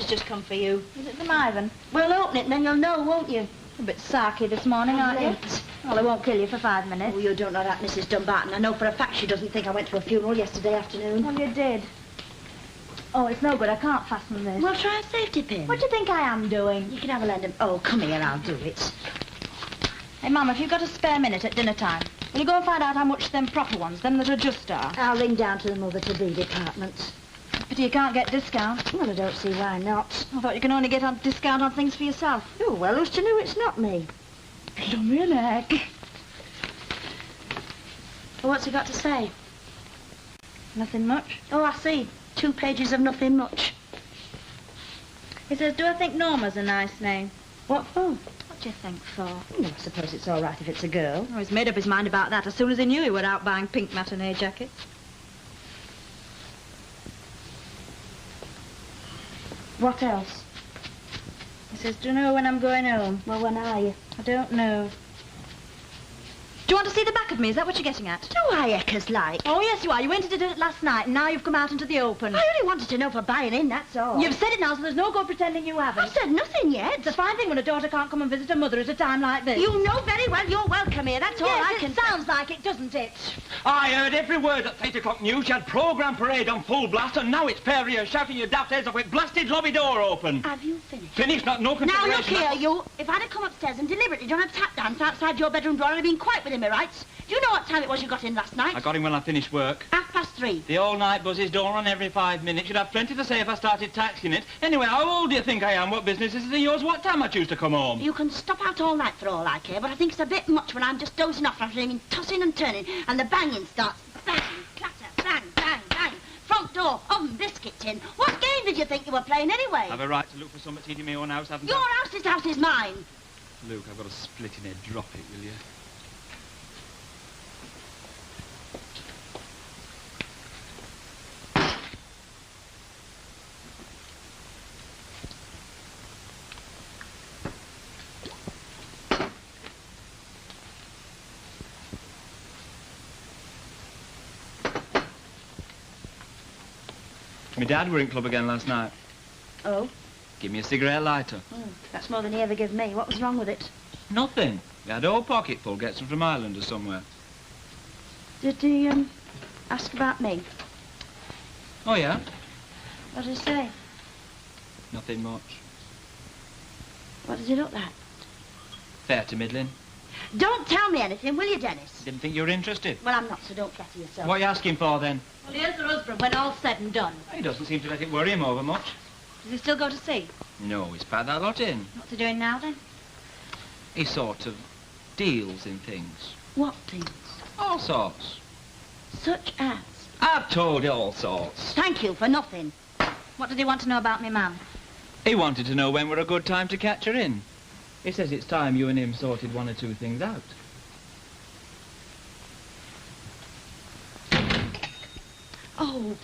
just come for you. Is it from Ivan? Well, open it and then you'll know, won't you? A bit sarky this morning, aren't you? Well, I won't kill you for 5 minutes. Oh, you don't know that, Mrs. Dumbarton. I know for a fact she doesn't think I went to a funeral yesterday afternoon. Well, you did. Oh, it's no good. I can't fasten this. Well, try a safety pin. What do you think I am doing? You can have a lend. Oh, come here, I'll do it. Hey, Mum, if you've got a spare minute at dinner time, will you go and find out how much them proper ones, them that are just are? I'll ring down to the mother-to-be department. Pity you can't get discount. Well, I don't see why not. I thought you can only get a discount on things for yourself. Oh, well, who's to know it's not me? Lummy and egg. Well, what's he got to say? Nothing much. Oh, I see. 2 pages of nothing much. He says, do I think Norma's a nice name? What for? What do you think for? Well, I suppose it's all right if it's a girl. Oh, he's made up his mind about that as soon as he knew he were out buying pink matinee jackets. What else? He says, do you know when I'm going home? Well, when are you? I don't know. Do you want to see the back of me? Is that what you're getting at? Do I, Eckers, like? Oh, yes, you are. You went and did it last night, and now you've come out into the open. I only wanted to know for buying in, that's all. You've said it now, so there's no good pretending you haven't. I've said nothing yet. It's a fine thing when a daughter can't come and visit her mother at a time like this. You know very well you're welcome here, that's all I can say. Yes, it sounds like it, doesn't it? I heard every word at 8 o'clock news. You had programme parade on full blast, and now it's Perry shouting your daft heads off with blasted lobby door open. Have you finished? Finished? Not no Now, consideration. look here, you. If I'd have come upstairs and deliberately done a tap dance outside your bedroom door, I'd have been quite within my rights. Do you know what time it was you got in last night? I got him when I finished work. 3:30. The all-night buzzes don't run every 5 minutes. You'd have plenty to say if I started taxing it. Anyway, how old do you think I am? What business is it of yours? What time I choose to come home? You can stop out all night for all I care, but I think it's a bit much when I'm just dozing off and I'm tossing and turning, and the banging starts. Bang, clatter, bang, bang, bang. Front door, oven, biscuit tin. What game did you think you were playing anyway? I've a right to look for something to eat in my own house, haven't Your I? house is mine. Luke, I've got a split in it. Drop it, will you? My dad were in club again last night. Oh? Give me a cigarette lighter. That's more than he ever gave me. What was wrong with it? Nothing. He had a whole pocket full. Get some from Ireland or somewhere. Did he, ask about me? Oh, yeah? What did he say? Nothing much. What does he look like? Fair to middling. Don't tell me anything, will you, Dennis? Didn't think you were interested. Well, I'm not, so don't flatter yourself. What are you asking for, then? Well, here's her husband when all's said and done. He doesn't seem to let it worry him over much. Does he still go to sea? No, he's packed that lot in. What's he doing now, then? He sort of deals in things. What things? All sorts. Such as? I've told you all sorts. Thank you for nothing. What did he want to know about me, ma'am? He wanted to know when were a good time to catch her in. He says it's time you and him sorted 1 or 2 things out. Oh.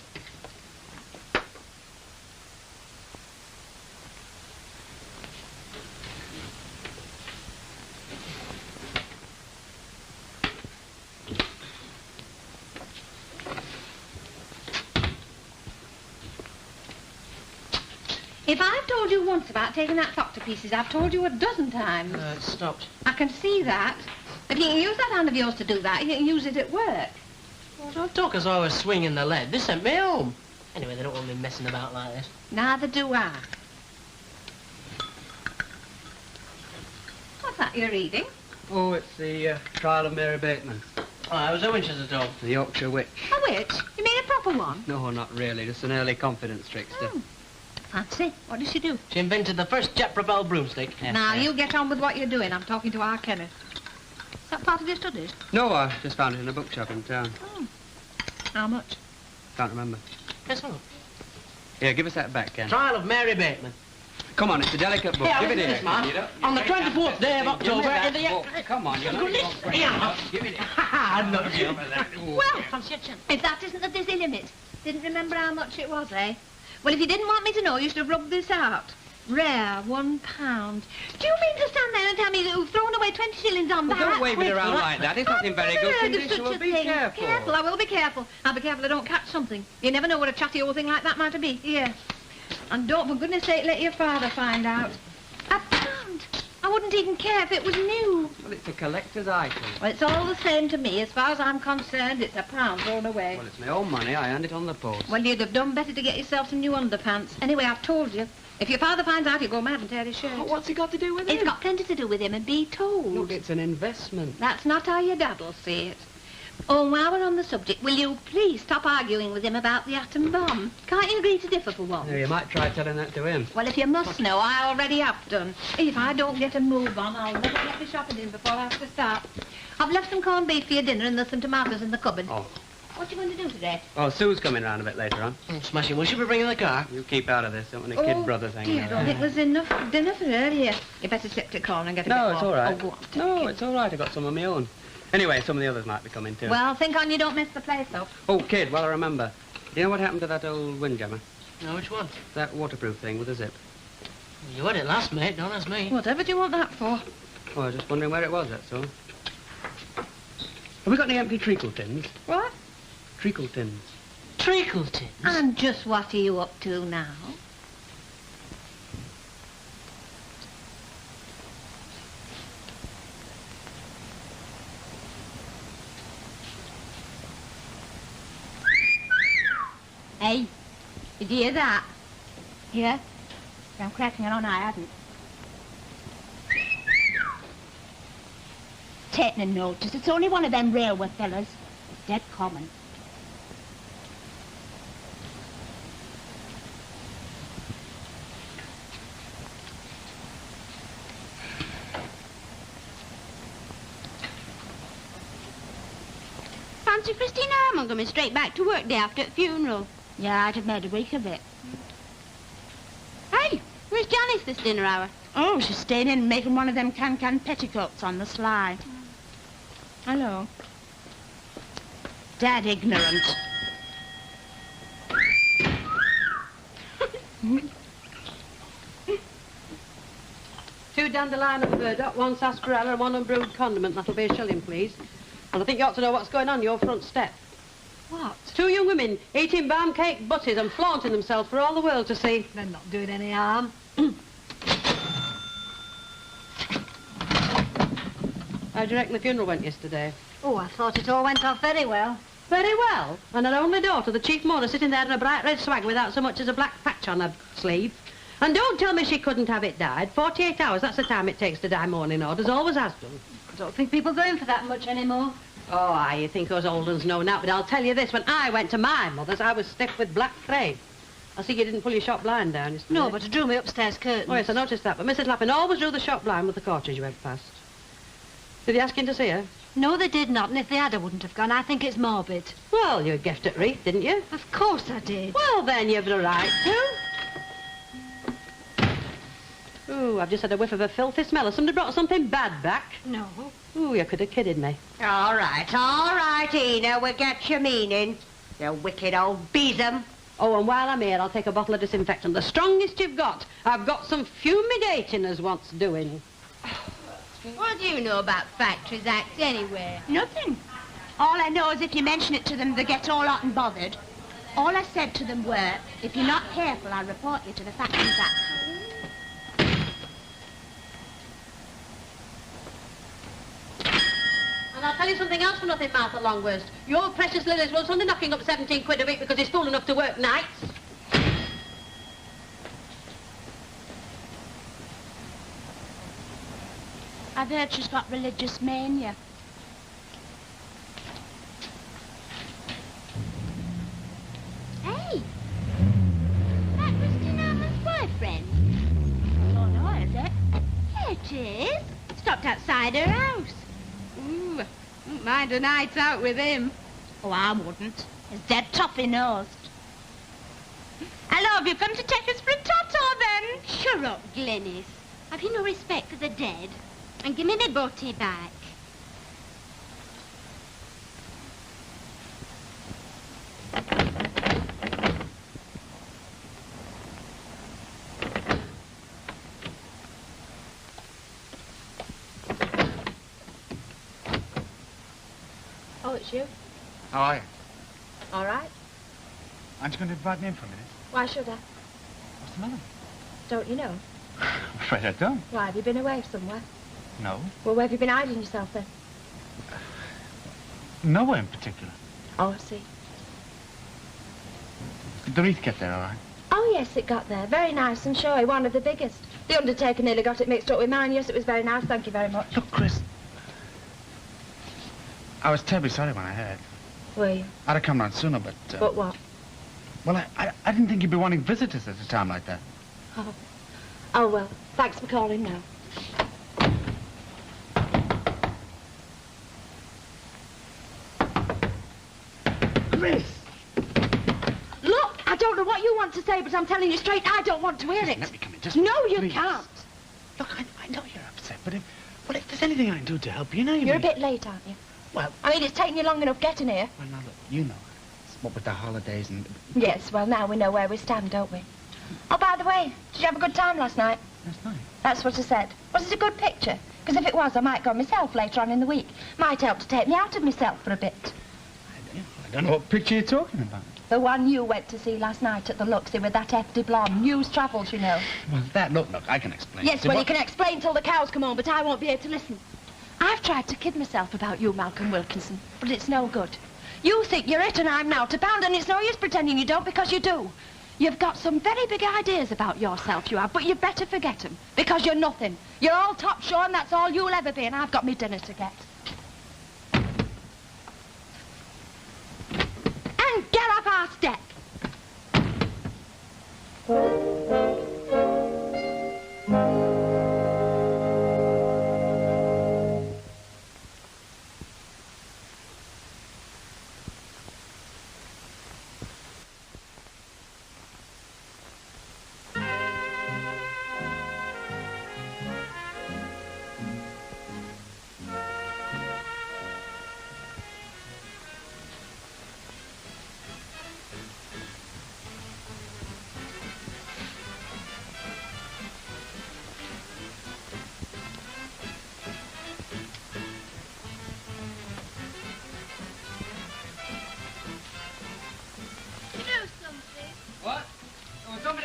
If I've told you once about taking that clock to pieces, I've told you a dozen times. It stopped. I can see that. If you can use that hand of yours to do that, you can use it at work. Well, don't talk as though I was swinging the lead. They sent me home. Anyway, they don't want me messing about like this. Neither do I. What's that you're reading? Oh, it's the Trial of Mary Bateman. Oh, I was a Winchester dog. The Yorkshire Witch. A witch? You mean a proper one? No, not really. Just an early confidence trickster. Oh. Fancy. What did she do? She invented the first jet-propelled broomstick. Now, you get on with what you're doing. I'm talking to our Kenneth. Is that part of your studies? No, I just found it in a bookshop in town. Oh. How much? Can't remember. Yes, hello. Here, give us that back, Ken. Trial of Mary Bateman. Come on, it's a delicate book. Yeah, give it listen here. to this, man. On the 24th day of October... in the... book. Come on, you're not... Yeah. Give it here. I'm not... Well, if that isn't the dizzy limit. Didn't remember how much it was, eh? Well, if you didn't want me to know, you should have rubbed this out. Rare, £1. Do you mean to stand there and tell me that you've thrown away 20 shillings on that? Don't wave it around like that. It's not in very good condition. Well, be careful. Careful, I will be careful. I'll be careful I don't catch something. You never know what a chatty old thing like that might be. Here. And don't, for goodness sake, let your father find out. £1. I wouldn't even care if it was new. Well, it's a collector's item. Well, it's all the same to me. As far as I'm concerned, it's £1 thrown away. Well, it's my own money. I earned it on the post. Well, you'd have done better to get yourself some new underpants. Anyway, I've told you. If your father finds out, he'll go mad and tear his shirt. Oh, what's he got to do with it? It's got plenty to do with him, and be told. Look, it's an investment. That's not how your dad'll see it. Oh, while we're on the subject, will you please stop arguing with him about the atom bomb? Can't you agree to differ for once? No, you might try telling that to him. Well, if you must know, I already have done. If I don't get a move on, I'll never get my shopping in before I have to start. I've left some corned beef for your dinner and there's some tomatoes in the cupboard. Oh. What you going to do today? Oh, Sue's coming round a bit later on. Oh, smashing. Well, should we bring in the car? You keep out of this. Don't want a kid brothers hanging dear, I don't around. think there's enough dinner for her here. You better slip to corn and get a bit No, more. it's all right. Oh, go on, take No, it. it's all right. I got some of my own. Anyway, some of the others might be coming too. Well, think on you don't miss the place up. Oh, kid, well, I remember. Do you know what happened to that old windjammer? No, which one? That waterproof thing with a zip. You had it last, mate. Don't ask me. Whatever do you want that for? Oh, I was just wondering where it was, that's all. Have we got any empty treacle tins? What? Treacle tins. Treacle tins? And just what are you up to now? Hey, did you hear that? Yeah? I'm cracking it on, I hadn't. Take no notice. It's only one of them railway fellas. Dead common. Fancy Christina Harmon coming straight back to work day after the funeral. Yeah, I'd have made a week of it. Hey, where's Janice this dinner hour? Oh, she's staying in making one of them can-can petticoats on the sly. Hello. Dead ignorant. Two dandelion of a burdock, one sarsaparilla and one unbrewed condiment. That'll be a shilling, please. And I think you ought to know what's going on your front step. What? Two young women eating balm cake butties and flaunting themselves for all the world to see. They're not doing any harm. How do you reckon the funeral went yesterday? Oh, I thought it all went off very well. Very well. And her only daughter, the chief mourner, sitting there in a bright red swag without so much as a black patch on her sleeve. And don't tell me she couldn't have it dyed. 48 hours, that's the time it takes to dye mourning orders. Always has done. I don't think people go in for that much anymore. Oh, aye, you think us old uns know now, but I'll tell you this, when I went to my mother's, I was stiff with black crape. I see you didn't pull your shop blind down yesterday. No, but it drew me upstairs curtains. Oh, yes, I noticed that, but Mrs. Lappin always drew the shop blind with the courtiers you went past. Did they ask you to see her? No, they did not, and if they had, I wouldn't have gone. I think it's morbid. Well, you gift at Reef, didn't you? Of course I did. Well, then, you've the right to. Ooh, I've just had a whiff of a filthy smell. Has somebody brought something bad back? No. Ooh, you could have kidded me. All right, Ena, we get your meaning. You wicked old besom. Oh, and while I'm here, I'll take a bottle of disinfectant. The strongest you've got. I've got some fumigating as wants doing. What do you know about Factories Act anyway? Nothing. All I know is if you mention it to them, they get all hot and bothered. All I said to them were, if you're not careful, I'll report you to the Factories Act. And I'll tell you something else for nothing, Martha Longworst. Your precious Lily's one's only knocking up 17 quid a week because he's fool enough to work nights. I've heard she's got religious mania. Hey, that Christina Harmon's boyfriend. Oh, no, is it? Yeah, it is. Stopped outside her house. Ooh, wouldn't mind a night out with him. Oh, I wouldn't. He's dead toffee-nosed. Hello, have you come to take us for a toto, then? Shut up, Glynis. Have you no respect for the dead? And give me my booty back. Oh, it's you? How are you? All right. Aren't you going to invite me in for a minute? Why should I? I was the matter? Don't you know? I'm afraid I don't. Why, have you been away somewhere? No. Well, where have you been hiding yourself then? Nowhere in particular. Oh, I see. Did the wreath get there all right? Oh, yes, it got there. Very nice and showy, one of the biggest. The undertaker nearly got it mixed up with mine. Yes, it was very nice. Thank you very much. Look, Chris. I was terribly sorry when I heard. Were you? I'd have come round sooner, but... But what? Well, I didn't think you'd be wanting visitors at a time like that. Oh. Oh, well, thanks for calling now. Chris! Look, I don't know what you want to say, but I'm telling you straight, I don't want to hear it. Let me come in, just No, you please. can't. Look, I know you're upset, but if there's anything I can do to help you, know you You're a mean- bit late, aren't you? Well... I mean, it's taken you long enough getting here. Well, now, look, you know. What with the holidays and... Yes, well, now we know where we stand, don't we? Oh, by the way, did you have a good time last night? Last night? That's what I said. Was it a good picture? Because if it was, I might go myself later on in the week. Might help to take me out of myself for a bit. I don't know what picture you're talking about. The one you went to see last night at the Luxie with that FD blonde. News travels, you know. Well, that... Look, I can explain. Yes, See, well, what- you can explain till the cows come home, but I won't be able to listen. I've tried to kid myself about you, Malcolm Wilkinson, but it's no good. You think you're it and I'm now to pound, and it's no use pretending you don't, because you do. You've got some very big ideas about yourself, you have, but you better forget them, because you're nothing. You're all top show, and that's all you'll ever be, and I've got me dinner to get. And get off our step!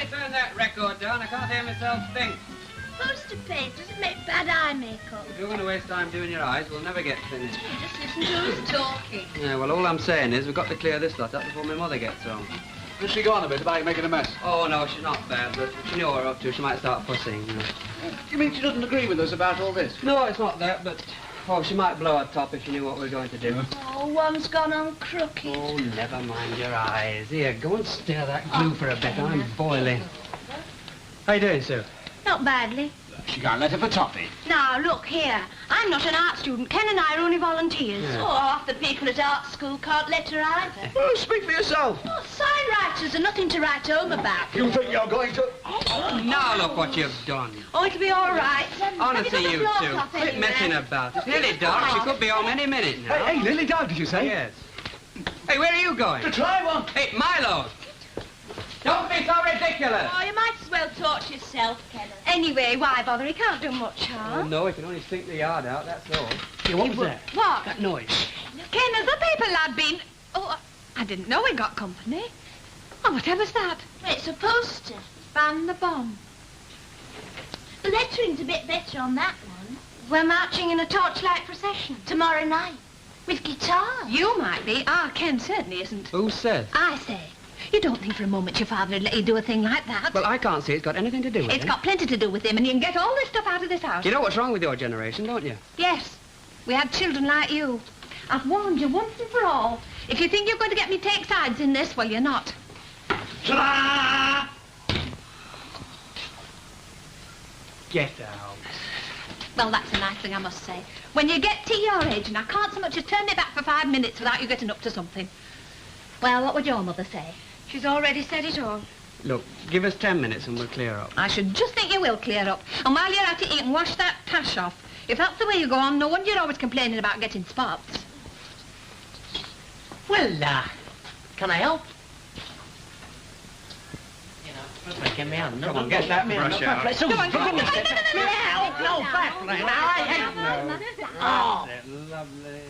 Turn that record down. I can't hear myself think. Poster paint doesn't make bad eye makeup. If you're going to waste time doing your eyes, we'll never get finished. Just listen to who's talking. Yeah, well, all I'm saying is we've got to clear this lot up before my mother gets home. Has she gone a bit about making a mess? Oh, no, she's not bad, but if she knew what we're up to, she might start fussing. You know. You mean she doesn't agree with us about all this? No, it's not that, but... Oh, she might blow her top if she knew what we're going to do. Oh, one's gone on crooked. Oh, never mind your eyes. Here, go and stir that glue for a bit. I'm boiling. How you doing, Sue? Not badly. She can't let her for toffee. Now, look here. I'm not an art student. Ken and I are only volunteers. Yeah. Oh, half the people at art school can't let her either. Well, speak for yourself. Oh, sign writers are nothing to write home about. You think you're going to... Now look what you've done. Oh, it'll be all right. Honestly, Have you got a two. floor cloth Quit anywhere? messing about. It's nearly dark. She could be home any minute now. Hey, Lily Dog, did you say? Yes. Hey, where are you going? To try one. Hey, Milo! Don't be so ridiculous! Oh, you might as well torch yourself, Kenneth. Anyway, why bother? He can't do much Oh, harm. no, he can only stink the yard out, that's all. Hey, what was that? What? That noise. Kenneth, the paper lad been... Oh, I didn't know we got company. Oh, whatever's that? It's a poster. Ban the bomb. The lettering's a bit better on that one. We're marching in a torchlight procession tomorrow night with guitars. You might be. Ah, Ken certainly isn't. Who says? I say. You don't think for a moment your father would let you do a thing like that? Well, I can't see it's got anything to do with it. It's got plenty to do with him, and you can get all this stuff out of this house. You know what's wrong with your generation, don't you? Yes. We had children like you. I've warned you once and for all. If you think you're going to get me to take sides in this, well, you're not. Ta-da! Get out. Well, that's a nice thing, I must say. When you get to your age, and I can't so much as turn me back for 5 minutes without you getting up to something. Well, what would your mother say? She's already said it all. Look, give us 10 minutes and we'll clear up. I should just think you will clear up. And while you're at it, you can wash that tash off. If that's the way you go on, no wonder you're always complaining about getting spots. Well, can I help? You know, first get me out. Come on, get that brush out. Come on, for goodness sake. No, back, Oh, lovely.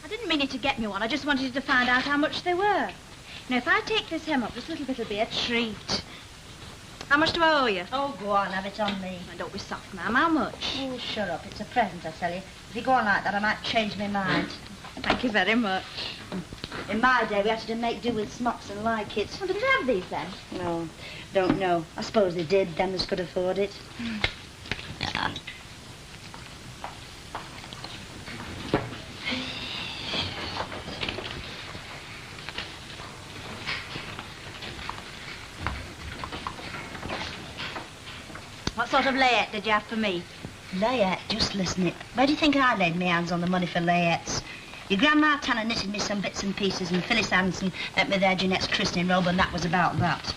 I didn't mean you to get me one. I just wanted you to find out how much they were. Now, if I take this hem up, this little bit'll be a treat. How much do I owe you? Oh, go on, have it on me. Oh, don't be soft, ma'am. How much? Oh, shut up. It's a present, I tell you. If you go on like that, I might change my mind. Thank you very much. In my day, we had to make do with smocks and like it. Well, did they have these then? No, don't know. I suppose they did, them that could afford it. What sort of layette did you have for me? Layette, just listen it. Where do you think I laid my hands on the money for layettes? Your Grandma Tanner knitted me some bits and pieces, and Phyllis Anderson lent me their Jeanette's christening robe, and that was about that.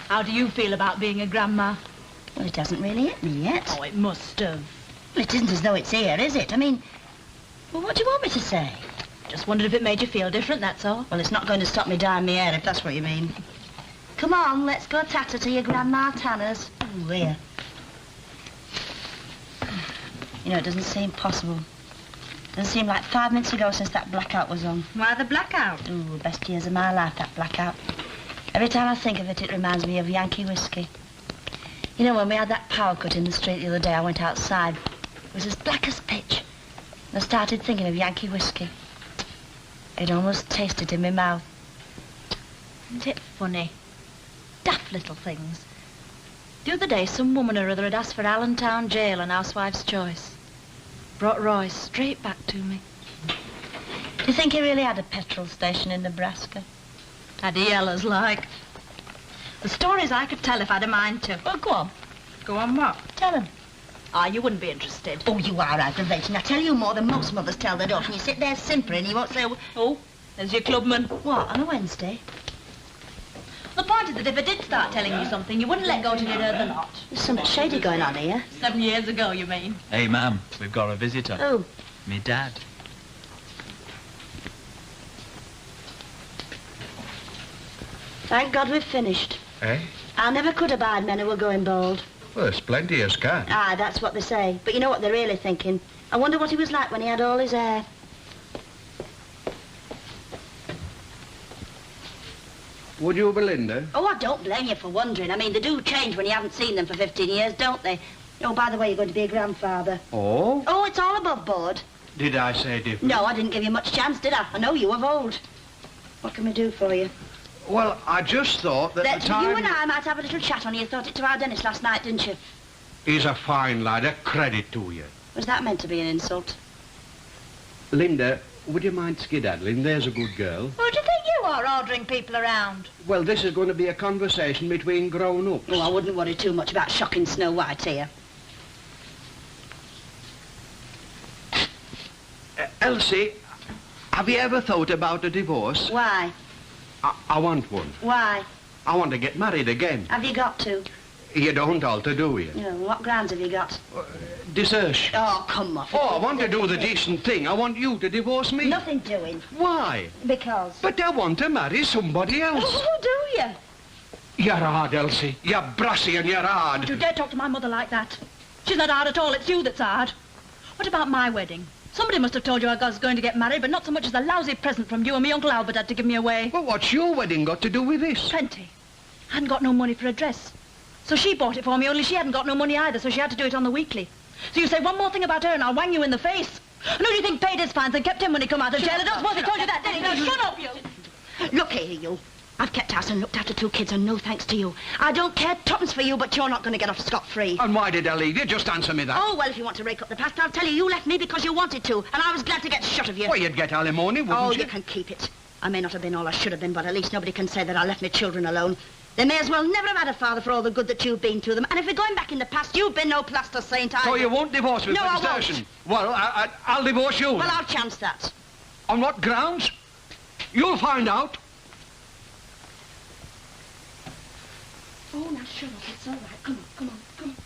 How do you feel about being a grandma? Well, it hasn't really hit me yet. Oh, it must have. Well, it isn't as though it's here, is it? I mean, well, what do you want me to say? Just wondered if it made you feel different, that's all. Well, it's not going to stop me dyeing my hair, if that's what you mean. Come on, let's go tatter to your Grandma Tanner's. Oh, here. You know, it doesn't seem possible. It doesn't seem like 5 minutes ago since that blackout was on. Why the blackout? Ooh, best years of my life, that blackout. Every time I think of it, it reminds me of Yankee whiskey. You know, when we had that power cut in the street the other day, I went outside. It was as black as pitch. And I started thinking of Yankee whiskey. It almost tasted in my mouth. Isn't it funny? Daft little things. The other day, some woman or other had asked for Allentown Jail and Housewife's Choice. Brought Roy straight back to me. Do you think he really had a petrol station in Nebraska? Had he yellers like? The stories I could tell if I'd a mind to. Well, go on. Go on what? Tell him. Ah, you wouldn't be interested. Oh, you are aggravating. I tell you more than most mothers tell their daughters. And you sit there simpering and you won't say... Oh, there's your clubman. What, on a Wednesday? The point is that if I did start telling you something, you wouldn't let go till you'd heard the lot. There's something shady going on here. 7 years ago, you mean? Hey, ma'am, we've got a visitor. Oh. Me dad. Thank God we've finished. Eh? I never could abide men who were going bald. Well, there's plenty as can. Aye, that's what they say. But you know what they're really thinking? I wonder what he was like when he had all his hair. Would you, Belinda? Oh, I don't blame you for wondering. I mean, they do change when you haven't seen them for 15 years, don't they? Oh, by the way, you're going to be a grandfather. Oh? Oh, it's all above board. Did I say different? No, I didn't give you much chance, did I? I know you of old. What can we do for you? Well, I just thought that the time... You and I might have a little chat on you. Thought it to our dentist last night, didn't you? He's a fine lad, a credit to you. Was that meant to be an insult? Linda, would you mind skedaddling? There's a good girl. Who do you think you are, ordering people around? Well, this is going to be a conversation between grown-ups. Oh, I wouldn't worry too much about shocking Snow White here. Elsie, have you ever thought about a divorce? Why? I want one. Why? I want to get married again. Have you got to? You don't alter, do you? No, what grounds have you got? Desertion. Oh, come off. Oh, I want to do the decent thing. I want you to divorce me. Nothing doing. Why? Because. But I want to marry somebody else. Oh, who do you? You're hard, Elsie. You're brassy and you're hard. Don't you dare talk to my mother like that. She's not hard at all. It's you that's hard. What about my wedding? Somebody must have told you I was going to get married, but not so much as a lousy present from you and me Uncle Albert had to give me away. Well, what's your wedding got to do with this? Plenty. I hadn't got no money for a dress. So she bought it for me, only she hadn't got no money either, so she had to do it on the weekly. So you say one more thing about her and I'll wang you in the face. And who do you think paid his fines and kept him when he come out of jail? I don't suppose he told you that, did he? Now shut up, you! Look here, you. I've kept house and looked after 2 kids, and no thanks to you. I don't care tuppence for you, but you're not going to get off scot-free. And why did I leave you? Just answer me that. Oh, well, if you want to rake up the past, I'll tell you, you left me because you wanted to, and I was glad to get shut of you. Well, you'd get alimony, wouldn't you? Oh, you can keep it. I may not have been all I should have been, but at least nobody can say that I left my children alone. They may as well never have had a father for all the good that you've been to them. And if we're going back in the past, you've been no plaster saint either. So you won't divorce me for desertion? Well, I'll divorce you. Well, I'll chance that. On what grounds? You'll find out. Oh, now shut up. It's all right. Come on, come on, come on.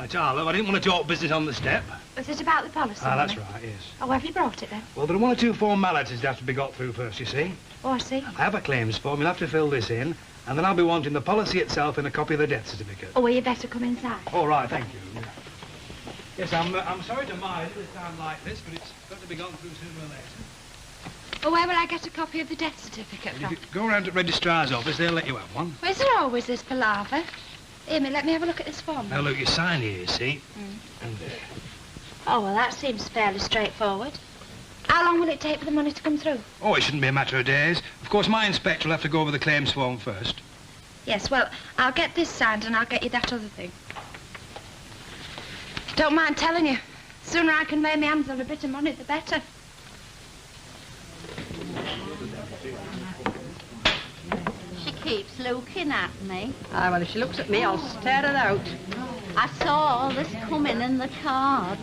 Right, look, I didn't want to talk business on the step. Was it about the policy? That's right, yes. Oh, have you brought it then? Well, there are 1 or 2 formalities that have to be got through first, you see. Oh, I see. I have a claims form, you'll have to fill this in, and then I'll be wanting the policy itself and a copy of the death certificate. Oh, well, you better come inside. All right, thank you. Yes, I'm sorry to mind at a time like this, but it's got to be gone through sooner or later. Oh, where will I get a copy of the death certificate from? If you go round to the registrar's office, they'll let you have one. Well, is there always this palaver? Here, let me have a look at this form. Now, look, you sign here, you see. And Oh, well, that seems fairly straightforward. How long will it take for the money to come through? Oh, it shouldn't be a matter of days. Of course, my inspector will have to go over the claims form first. Yes, well, I'll get this signed and I'll get you that other thing. Don't mind telling you. The sooner I can lay my hands on a bit of money, the better. She keeps looking at me. Ah, well, if she looks at me, I'll stare her out. I saw all this coming in the cards.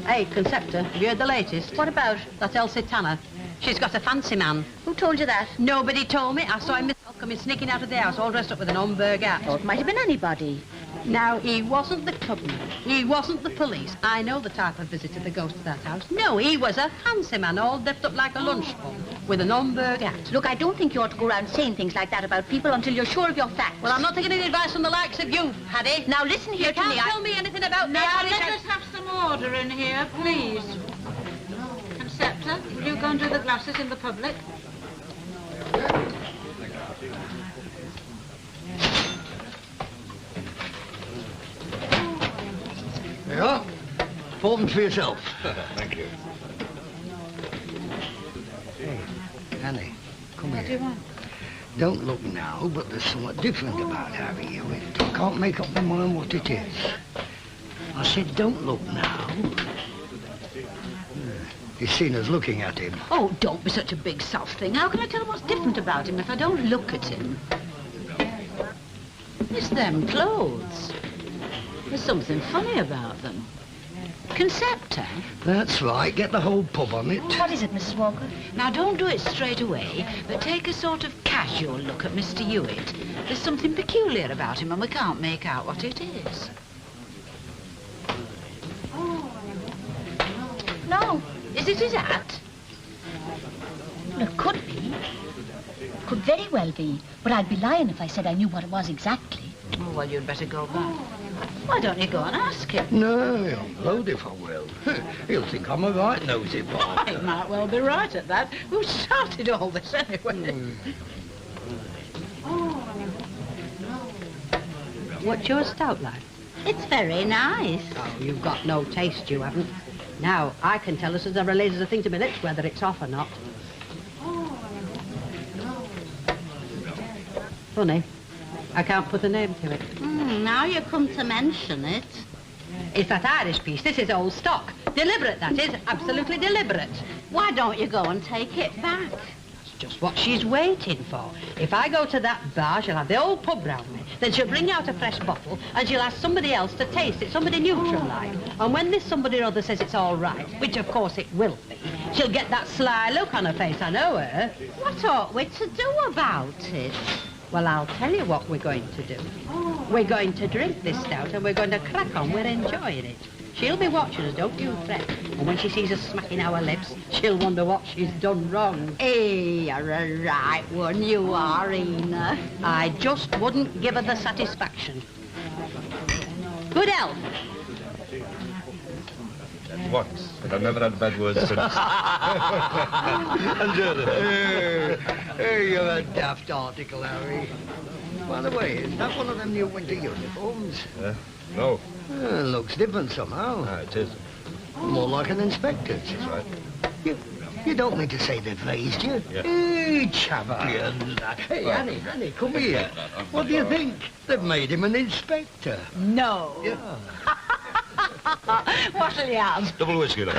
Hey, Conceptor, have you heard the latest? What about? That's Elsie Tanner. She's got a fancy man. Who told you that? Nobody told me. I saw him myself coming sneaking out of the house, all dressed up with an Homburg hat. Oh, it might have been anybody. Now, he wasn't the clubman. He wasn't the police. I know the type of visitor that goes to that house. No, he was a fancy man, all decked up like a lunch bun, with an Homburg hat. Look, I don't think you ought to go around saying things like that about people until you're sure of your facts. Well, I'm not taking any advice from the likes of you, Paddy. Now, listen here to me. You can't tell me anything about me. Now, let us have some order in here, please. Conceptor, will you go and do the glasses in the public? There you are. Forms for yourself. Thank you. Hey, Annie, come What do here. you want? Don't look now, but there's something different about Harry Hewitt. I can't make up my mind what it is. I said, don't look now. He's seen us looking at him. Oh, don't be such a big soft thing. How can I tell what's different about him if I don't look at him? It's them clothes. There's something funny about them. Conceptor? That's right. Get the whole pub on it. What is it, Mrs. Walker? Now, don't do it straight away, but take a sort of casual look at Mr. Hewitt. There's something peculiar about him, and we can't make out what it is. No. Is it his hat? Well, it could be. Could very well be. But I'd be lying if I said I knew what it was exactly. Oh, well, you'd better go back. Why don't you go and ask him? No, I'm blowed if I will. He'll think I'm a right nosy boy. He might well be right at that. Who started all this anyway? What's your stout like? It's very nice. Oh, you've got no taste, you haven't. Now, I can tell as there releases a thing to my lips, whether it's off or not. Funny. I can't put a name to it. Now you come to mention it. It's that Irish piece. This is old stock. Deliberate, that is. Absolutely deliberate. Why don't you go and take it back? That's just what she's waiting for. If I go to that bar, she'll have the old pub round me. Then she'll bring out a fresh bottle and she'll ask somebody else to taste it, somebody neutral like. And when this somebody or other says it's all right, which of course it will be, she'll get that sly look on her face. I know her. What ought we to do about it? Well, I'll tell you what we're going to do. We're going to drink this stout and we're going to crack on. We're enjoying it. She'll be watching us, don't you fret. And when she sees us smacking our lips, she'll wonder what she's done wrong. Hey, you're a right one, you are, Ena. I just wouldn't give her the satisfaction. Good health. Once, but I've never had bad words since. Hey, you're a daft article, Harry. By the way, is that one of them new winter uniforms? No. Looks different somehow. It is. More like an inspector's. That's right. You don't mean to say they've raised you? Yeah. Hey, champion. Hey, Annie, come here. What do you think? They've made him an inspector. No. Yeah. What'll you have? Double whiskey, though.